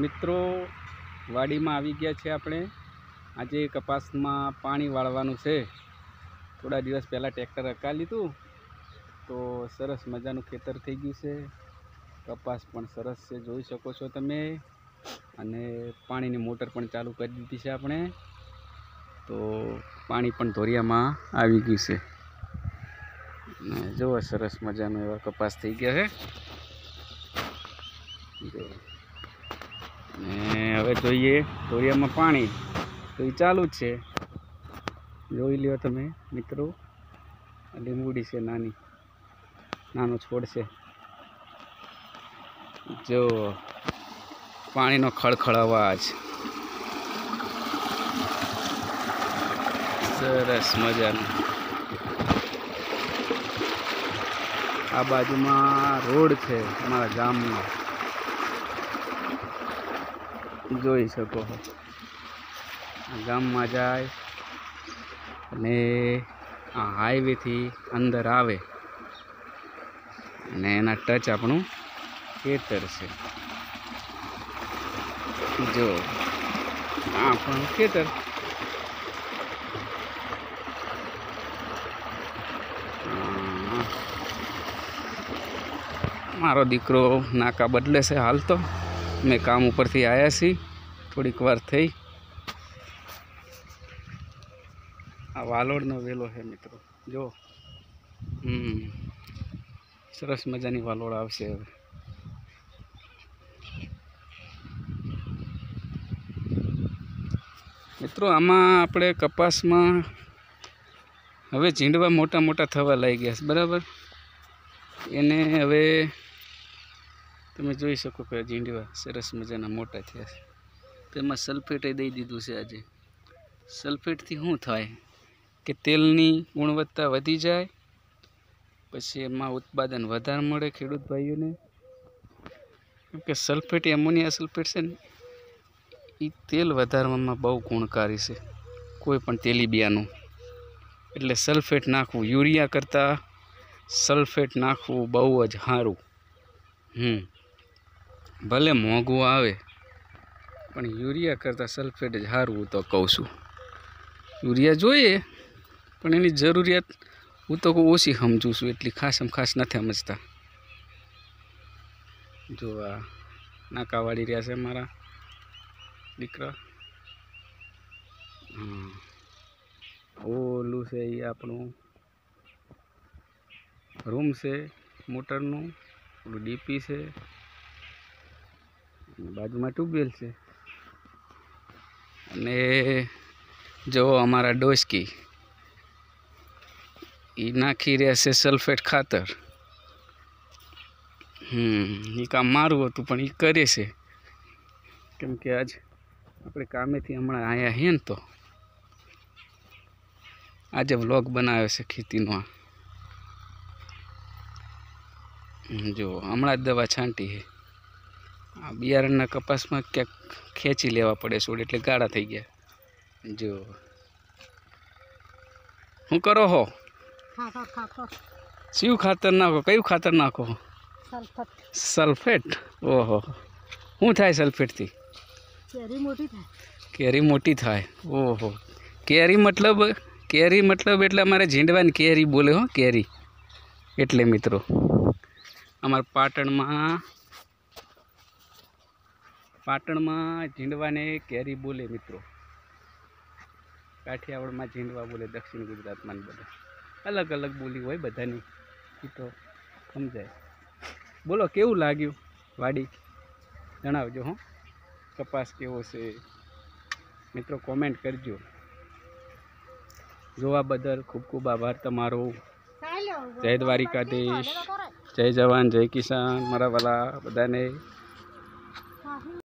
મિત્રો વાડીમાં આવી ગયા છે આપણે। આજે કપાસમાં પાણી વાળવાનું છે। થોડા દિવસ પહેલાં ટ્રેક્ટર હકા લીધું તો સરસ મજાનું ખેતર થઈ ગયું છે। કપાસ પણ સરસ છે, જોઈ શકો છો તમે। અને પાણીની મોટર પણ ચાલુ કરી દીધી છે આપણે, તો પાણી પણ ધોરિયામાં આવી ગયું છે। જુઓ સરસ મજાનો એવા કપાસ થઈ ગયા છે। હવે જોઈએ ધોરિયામાં પાણી તો એ ચાલુ જ છે, જોઈ લ્યો તમે મિત્રો। લીંબુડી છે, નાનો છોડ છે। જો પાણીનો ખળખળ અવાજ, સરસ મજાનું। આ બાજુમાં રોડ છે અમારા ગામનો, જોઈ શકો છો। ગામમાં જાય અને આ હાઈવેથી અંદર આવે અને એના ટચ આપણું ખેતર છે। જો આ આપણું ખેતર, મારો દીકરો નાકા બદલે છે હાલ તો। મેં કામ ઉપરથી આવ્યા છીએ, થોડીક વાર થઈ। આ વાલોડનો વેલો છે મિત્રો, જો સરસ મજાની વાલોડ આવશે હવે। મિત્રો આમાં આપણે કપાસમાં હવે ઝીંડવા મોટા મોટા થવા લાગી ગયા છે, બરાબર। એને હવે તમે જોઈ શકો કે ઝીંડવા સરસ મજાના મોટા થયા છે। તેમાં સલ્ફેટ દઈ દીધું છે આજે। સલ્ફેટથી શું થાય કે તેલની ગુણવત્તા વધી જાય, પછી એમાં ઉત્પાદન વધારે મળે ખેડૂત ભાઈઓને। કેમ કે સલ્ફેટ, એમોનિયા સલ્ફેટ છે ને, એ તેલ વધારવામાં બહુ ગુણકારી છે, કોઈ પણ તેલીબિયાનું। એટલે સલ્ફેટ નાખવું, યુરિયા કરતાં સલ્ફેટ નાખવું બહુ જ સારું। ભલે મોંઘું આવે પણ યુરિયા કરતાં સલ્ફેટ જ સારું, હું તો કહું છું। યુરિયા જોઈએ પણ એની જરૂરિયાત હું તો ઓછી સમજું છું, એટલી ખાસ નથી સમજતા। જો આ નાકા વાળી રહ્યા છે મારા દીકરા। ઓલું છે એ આપણું રૂમ છે મોટરનું, ઓલું ડીપી છે, બાજુમાં ટ્યુબવેલ છે। અને જો અમારા ડોસકી એ નાખી રહ્યા છે સલ્ફેટ ખાતર। એ કામ મારું હતું પણ એ કરે છે, કેમ કે આજ આપણે કામેથી હમણાં આવ્યા છીએ ને, તો આજે વ્લોગ બનાવ્યો છે ખેતીનો। જો હમણાં જ દવા છાંટી છે। આ બિયારણના કપાસમાં ક્યાંક ખેંચી લેવા પડે છોડ, એટલે ગાળા થઈ ગયા। જો શું કરો હો? શિવ ખાતર નાખો? કયું ખાતર નાખો? સલ્ફેટ। ઓહો, શું થાય સલ્ફેટથી? કેરી મોટી થાય। ઓહો, કેરી મતલબ એટલે અમારે ઝીંડવાની કેરી બોલે હો, કેરી એટલે મિત્રો અમારા પાટણમાં ઝીંડવાને કેરી બોલે મિત્રો। કાઠિયાવાડમાં ઝીંડવા બોલે, દક્ષિણ ગુજરાતમાં બધા અલગ અલગ બોલી હોય બધાની, એ તો સમજાય। બોલો કેવું લાગ્યું વાડી, જણાવજો હો। કપાસ કેવો છે મિત્રો, કોમેન્ટ કરજો। જોવા બદલ ખૂબ ખૂબ આભાર તમારો। જય દ્વારિકાધીશ, જય જવાન, જય કિસાન મારા વાલા બધાને।